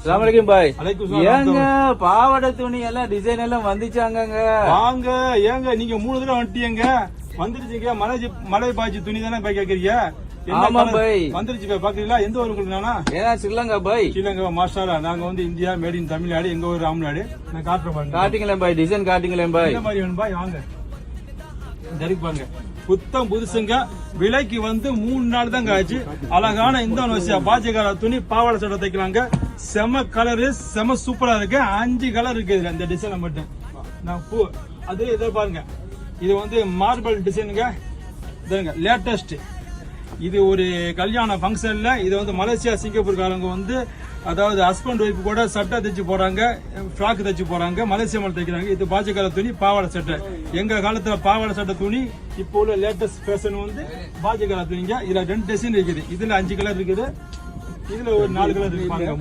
அஸ்ஸலாமுஅலைக்கும் பாய். ஏங்க பாவாடை துணி எல்லாம் டிசைன் எல்லாம் வந்துச்சாங்க? வாங்க ஏங்க நீங்க 3 தடவை வந்துட்டீங்க. வந்துருச்சுங்க. மலை பாய்ச்சி துணி தானே பாய் கேக்குறீங்க? ஆமா பாய் வந்துருச்சு பாய். பாக்குறீங்களா? எந்த ஊர் உங்களுக்கு நானா? ஏன்னா ஸ்ரீலங்கா பாய். ஸ்ரீலங்கா மாஸ்டரா? நாங்க வந்து இந்தியா மேட் இன் தமிழ்நாடு. எங்க ஊர் ராம்நாடு. நான் காட்டுறேன் பாருங்க. காட்டுங்களேன் பாய், டிசைன் காட்டுங்களேன் பாய். இந்த மாதிரி வேணும் பாய். வாங்க ஜரிக்கு பாருங்க. புத்தம் புதுசுங்க. விலைக்கு வந்து 3 நாள் தாங்க ஆச்சு. அழகான இந்த பாஜகார துணி பாவாடை சட்டை தைக்கலாங்க. செம கலரு, செம சூப்பரா இருக்கு. 5 கலர் இருக்கு இதுல. இந்த டிசைன் மட்டும் நான் பூ அது இதை பாருங்க. இது வந்து மார்பிள் டிசைனுங்க. லேட்டஸ்ட். இது ஒரு கல்யாண பங்கன்ல இது வந்து மலேசியா சிங்கப்பூர் காரங்க வந்து அதாவது ஹஸ்பண்ட் ஒய்ஃப் கூட சட்டை தைச்சு போறாங்க, ஃப்ராக் தைச்சு போறாங்க, மலேசியா மேல தைக்கிறாங்க. இது பாஜகார துணி பாவாடை சட்டை. எங்க காலத்துல பாவாடை சட்டை துணி, இப்போ உள்ள லேட்டஸ்ட் ஃபேஷன் வந்து பாஜகார துணிங்க. இதுல 2 டிசைன் இருக்குது. இதுல 5 கலர் இருக்குது. இதுல ஒரு 4 கலர் இருக்கு பாருங்க.